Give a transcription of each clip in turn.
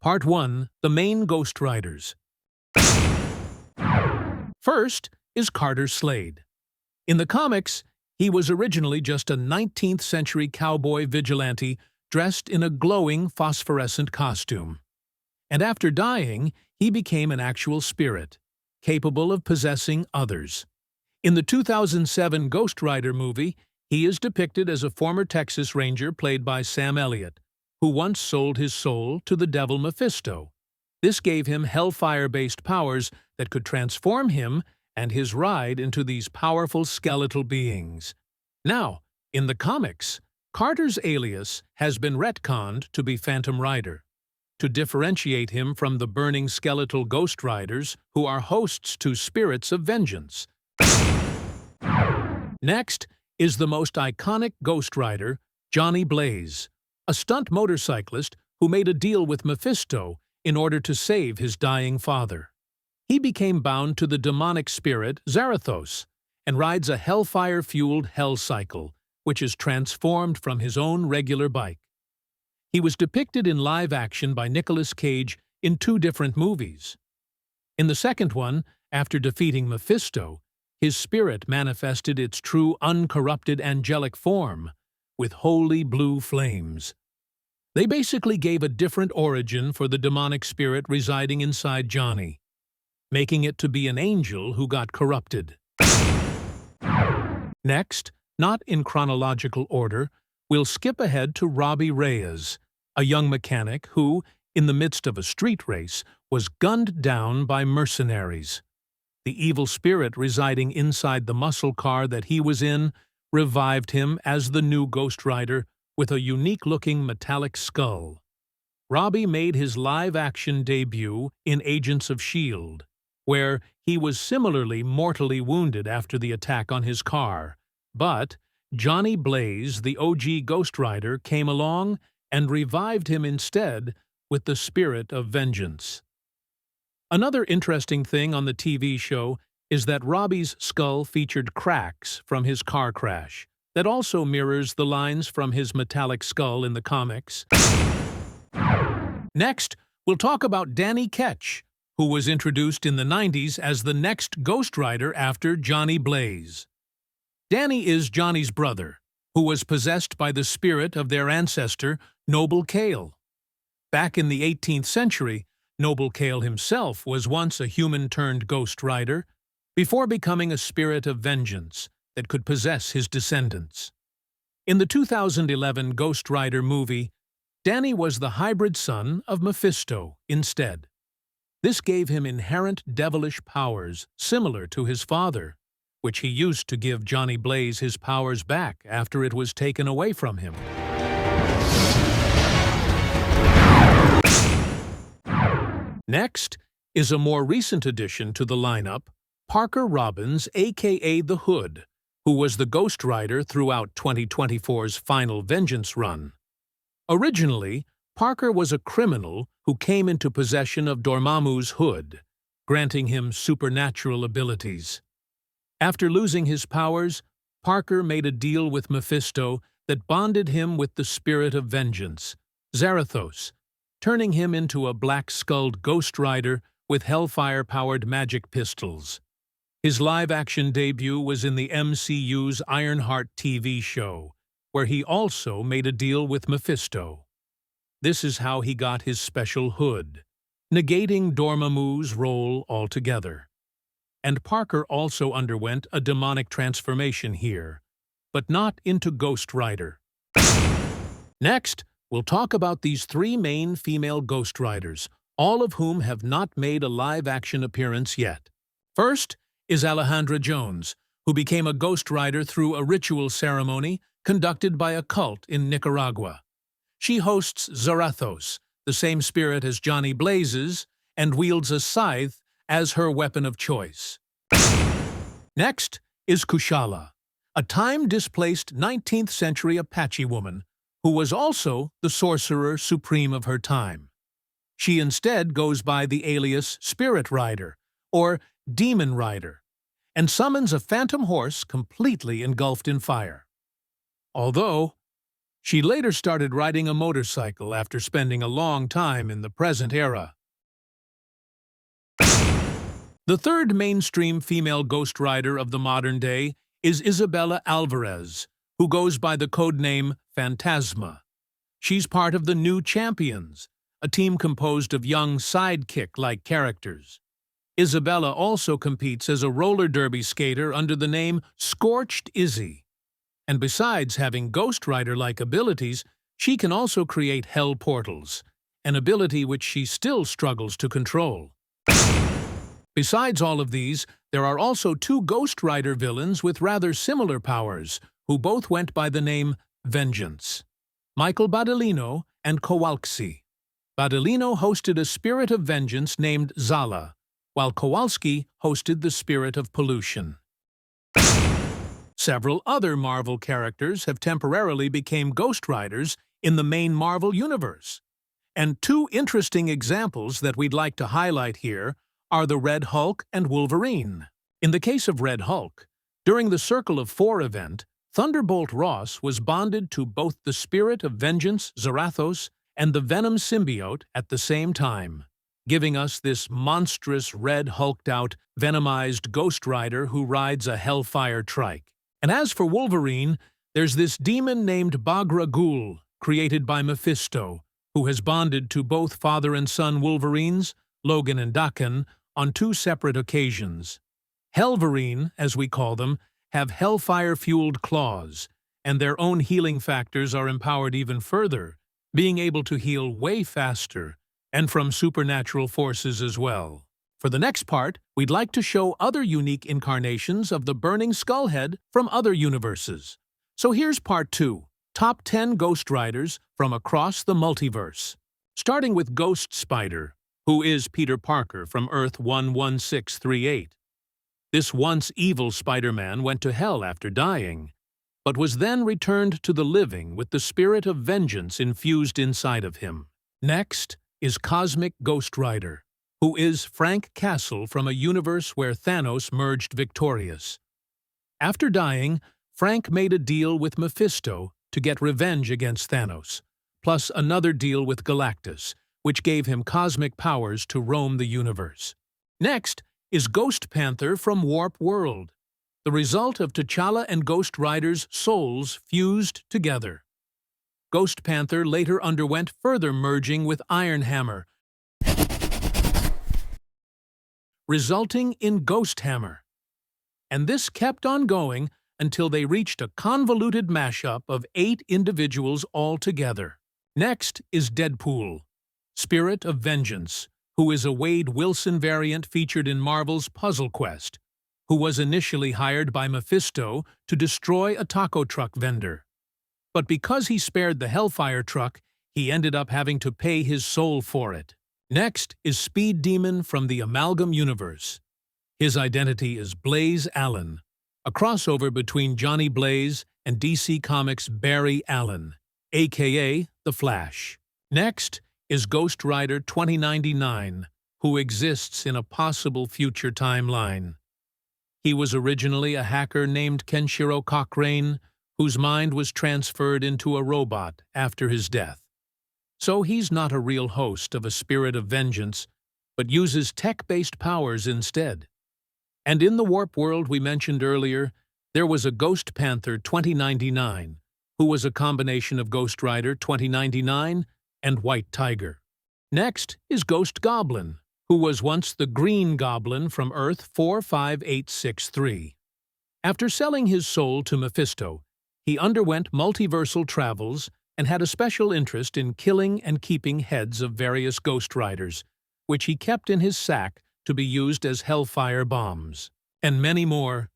Part 1. The Main Ghost Riders. First is Carter Slade. In the comics, he was originally just a 19th-century cowboy vigilante dressed in a glowing phosphorescent costume. And after dying, he became an actual spirit, capable of possessing others. In the 2007 Ghost Rider movie, he is depicted as a former Texas Ranger played by Sam Elliott, who once sold his soul to the devil Mephisto. This gave him hellfire-based powers that could transform him and his ride into these powerful skeletal beings. Now, in the comics, Carter's alias has been retconned to be Phantom Rider, to differentiate him from the burning skeletal Ghost Riders who are hosts to spirits of vengeance. Next is the most iconic Ghost Rider, Johnny Blaze, a stunt motorcyclist who made a deal with Mephisto in order to save his dying father. He became bound to the demonic spirit Zarathos and rides a hellfire-fueled hell cycle, which is transformed from his own regular bike. He was depicted in live action by Nicolas Cage in 2 different movies. In the second one, after defeating Mephisto, his spirit manifested its true uncorrupted angelic form, with holy blue flames. They basically gave a different origin for the demonic spirit residing inside Johnny, making it to be an angel who got corrupted. Next, not in chronological order, we'll skip ahead to Robbie Reyes, a young mechanic who, in the midst of a street race, was gunned down by mercenaries. The evil spirit residing inside the muscle car that he was in revived him as the new Ghost Rider with a unique-looking metallic skull. Robbie made his live-action debut in Agents of S.H.I.E.L.D., where he was similarly mortally wounded after the attack on his car. But Johnny Blaze, the OG Ghost Rider, came along and revived him instead with the spirit of vengeance. Another interesting thing on the TV show is that Robbie's skull featured cracks from his car crash that also mirrors the lines from his metallic skull in the comics. Next, we'll talk about Danny Ketch, who was introduced in the 90s as the next Ghost Rider after Johnny Blaze. Danny is Johnny's brother, who was possessed by the spirit of their ancestor, Noble Kale. Back in the 18th century, Noble Kale himself was once a human-turned-Ghost Rider, before becoming a spirit of vengeance that could possess his descendants. In the 2011 Ghost Rider movie, Danny was the hybrid son of Mephisto instead. This gave him inherent devilish powers similar to his father, which he used to give Johnny Blaze his powers back after it was taken away from him. Next is a more recent addition to the lineup, Parker Robbins, aka The Hood, who was the Ghost Rider throughout 2024's final Vengeance run. Originally, Parker was a criminal who came into possession of Dormammu's hood, granting him supernatural abilities. After losing his powers, Parker made a deal with Mephisto that bonded him with the spirit of vengeance, Zarathos, turning him into a black-skulled Ghost Rider with hellfire-powered magic pistols. His live-action debut was in the MCU's Ironheart TV show, where he also made a deal with Mephisto. This is how he got his special hood, negating Dormammu's role altogether. And Parker also underwent a demonic transformation here, but not into Ghost Rider. Next, we'll talk about these 3 main female Ghost Riders, all of whom have not made a live-action appearance yet. First is Alejandra Jones, who became a Ghost Rider through a ritual ceremony conducted by a cult in Nicaragua. She hosts Zarathos, the same spirit as Johnny Blaze's, and wields a scythe as her weapon of choice. Next is Kushala, a time-displaced 19th-century Apache woman who was also the sorcerer supreme of her time. She instead goes by the alias Spirit Rider, or Demon Rider, and summons a phantom horse completely engulfed in fire. Although, She later started riding a motorcycle after spending a long time in the present era. The third mainstream female Ghost Rider of the modern day is Isabella Alvarez, who goes by the codename Phantasma. She's part of the New Champions, a team composed of young sidekick-like characters. Isabella also competes as a roller derby skater under the name Scorched Izzy. And besides having Ghost Rider-like abilities, she can also create hell portals, an ability which she still struggles to control. Besides all of these, there are also two Ghost Rider villains with rather similar powers, who both went by the name Vengeance: Michael Badalino and Kowalski. Badalino hosted a spirit of vengeance named Zala, while Kowalski hosted the spirit of pollution. Several other Marvel characters have temporarily become Ghost Riders in the main Marvel universe. And two interesting examples that we'd like to highlight here are the Red Hulk and Wolverine. In the case of Red Hulk, during the Circle of Four event, Thunderbolt Ross was bonded to both the Spirit of Vengeance, Zarathos, and the Venom symbiote at the same time, giving us this monstrous red hulked-out, venomized Ghost Rider who rides a Hellfire trike. And as for Wolverine, there's this demon named Bagra Ghul, created by Mephisto, who has bonded to both father and son Wolverines, Logan and Daken, on two separate occasions. Helverine, as we call them, have hellfire-fueled claws, and their own healing factors are empowered even further, being able to heal way faster, and from supernatural forces as well. For the next part, we'd like to show other unique incarnations of the Burning Skullhead from other universes. So here's part 2, Top 10 Ghost Riders from across the multiverse. Starting with Ghost Spider, who is Peter Parker from Earth 11638. This once evil Spider-Man went to hell after dying, but was then returned to the living with the spirit of vengeance infused inside of him. Next is Cosmic Ghost Rider, who is Frank Castle from a universe where Thanos merged victorious. After dying, Frank made a deal with Mephisto to get revenge against Thanos, plus another deal with Galactus, which gave him cosmic powers to roam the universe. Next is Ghost Panther from Warp World, the result of T'Challa and Ghost Rider's souls fused together. Ghost Panther later underwent further merging with Iron Hammer, resulting in Ghost Hammer. And this kept on going until they reached a convoluted mashup of 8 individuals altogether. Next is Deadpool, Spirit of Vengeance, who is a Wade Wilson variant featured in Marvel's Puzzle Quest, who was initially hired by Mephisto to destroy a taco truck vendor. But because he spared the Hellfire truck, he ended up having to pay his soul for it. Next is Speed Demon from the Amalgam Universe. His identity is Blaze Allen, a crossover between Johnny Blaze and DC Comics' Barry Allen, aka The Flash. Next is Ghost Rider 2099, who exists in a possible future timeline. He was originally a hacker named Kenshiro Cochrane, whose mind was transferred into a robot after his death. So he's not a real host of a spirit of vengeance, but uses tech-based powers instead. And in the Warp World we mentioned earlier, there was a Ghost Panther 2099, who was a combination of Ghost Rider 2099 and White Tiger. Next is Ghost Goblin, who was once the Green Goblin from Earth 45863. After selling his soul to Mephisto, he underwent multiversal travels and had a special interest in killing and keeping heads of various Ghost Riders, which he kept in his sack to be used as Hellfire bombs. And many more,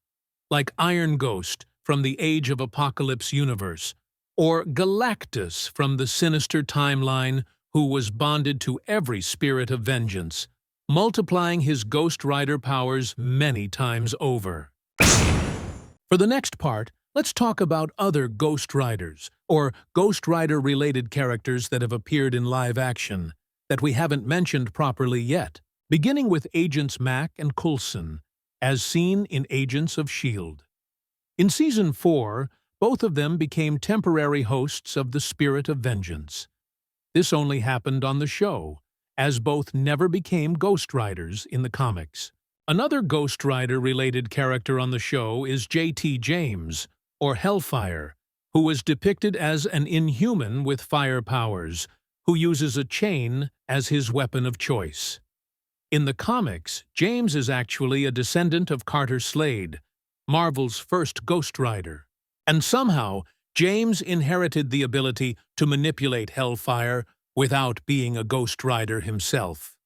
like Iron Ghost from the Age of Apocalypse universe, or Galactus from the Sinister timeline, who was bonded to every spirit of vengeance, multiplying his Ghost Rider powers many times over. For the next part, let's talk about other Ghost Riders, or Ghost Rider-related characters that have appeared in live action, that we haven't mentioned properly yet, beginning with Agents Mack and Coulson, as seen in Agents of S.H.I.E.L.D. In Season 4, both of them became temporary hosts of the Spirit of Vengeance. This only happened on the show, as both never became Ghost Riders in the comics. Another Ghost Rider-related character on the show is J.T. James, or Hellfire, who was depicted as an inhuman with fire powers, who uses a chain as his weapon of choice. In the comics, James is actually a descendant of Carter Slade, Marvel's first Ghost Rider. And somehow, James inherited the ability to manipulate Hellfire without being a Ghost Rider himself.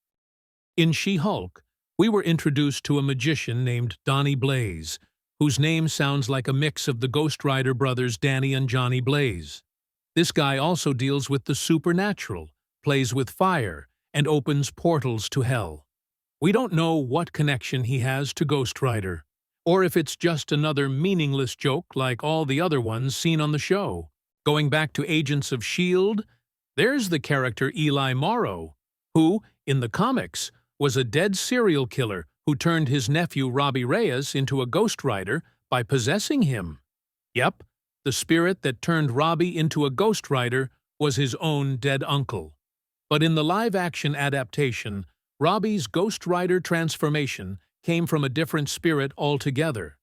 In She-Hulk, we were introduced to a magician named Donnie Blaze, whose name sounds like a mix of the Ghost Rider brothers Danny and Johnny Blaze. This guy also deals with the supernatural, plays with fire, and opens portals to hell. We don't know what connection he has to Ghost Rider, or if it's just another meaningless joke like all the other ones seen on the show. Going back to Agents of S.H.I.E.L.D., there's the character Eli Morrow, who, in the comics, was a dead serial killer who turned his nephew Robbie Reyes into a Ghost Rider by possessing him. Yep, the spirit that turned Robbie into a Ghost Rider was his own dead uncle. But in the live-action adaptation, Robbie's Ghost Rider transformation came from a different spirit altogether.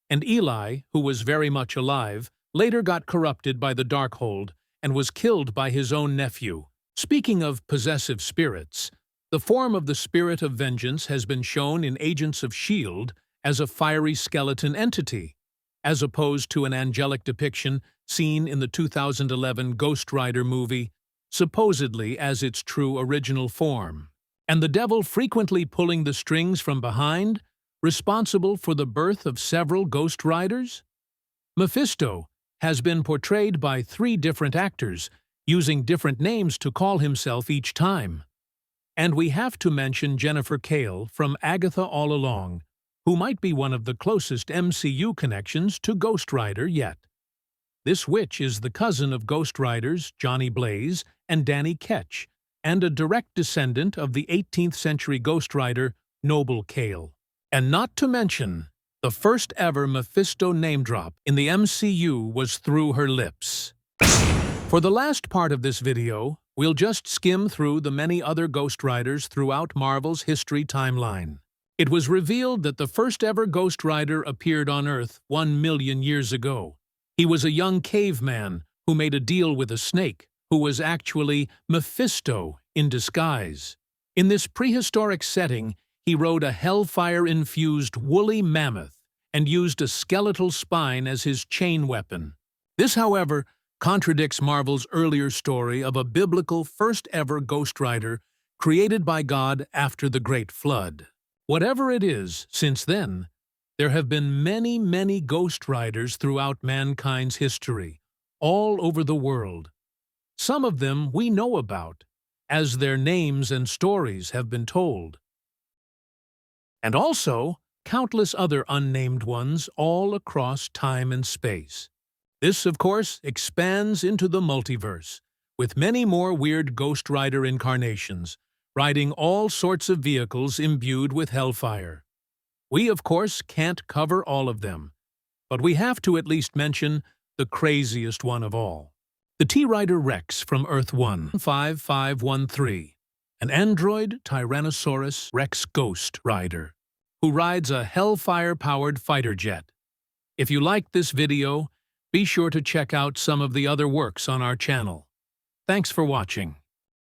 And Eli, who was very much alive, later got corrupted by the Darkhold and was killed by his own nephew. Speaking of possessive spirits, the form of the Spirit of Vengeance has been shown in Agents of S.H.I.E.L.D. as a fiery skeleton entity, as opposed to an angelic depiction seen in the 2011 Ghost Rider movie, supposedly as its true original form. And the devil frequently pulling the strings from behind, responsible for the birth of several Ghost Riders? Mephisto has been portrayed by 3 different actors, using different names to call himself each time. And we have to mention Jennifer Kale from Agatha All Along, who might be one of the closest MCU connections to Ghost Rider yet. This witch is the cousin of Ghost Riders Johnny Blaze and Danny Ketch, and a direct descendant of the 18th century Ghost Rider Noble Kale. And not to mention, the first ever Mephisto name drop in the MCU was through her lips. For the last part of this video, we'll just skim through the many other Ghost Riders throughout Marvel's history timeline. It was revealed that the first ever Ghost Rider appeared on Earth 1 million years ago. He was a young caveman who made a deal with a snake, who was actually Mephisto in disguise. In this prehistoric setting, he rode a hellfire-infused woolly mammoth and used a skeletal spine as his chain weapon. This, however, contradicts Marvel's earlier story of a biblical first-ever Ghost Rider created by God after the Great Flood. Whatever it is, since then, there have been many, many Ghost Riders throughout mankind's history, all over the world. Some of them we know about, as their names and stories have been told. And also, countless other unnamed ones all across time and space. This, of course, expands into the multiverse, with many more weird Ghost Rider incarnations, riding all sorts of vehicles imbued with hellfire. We, of course, can't cover all of them, but we have to at least mention the craziest one of all. The T-Rider Rex from Earth 15513, an android Tyrannosaurus Rex Ghost Rider, who rides a hellfire-powered fighter jet. If you liked this video, be sure to check out some of the other works on our channel. Thanks for watching.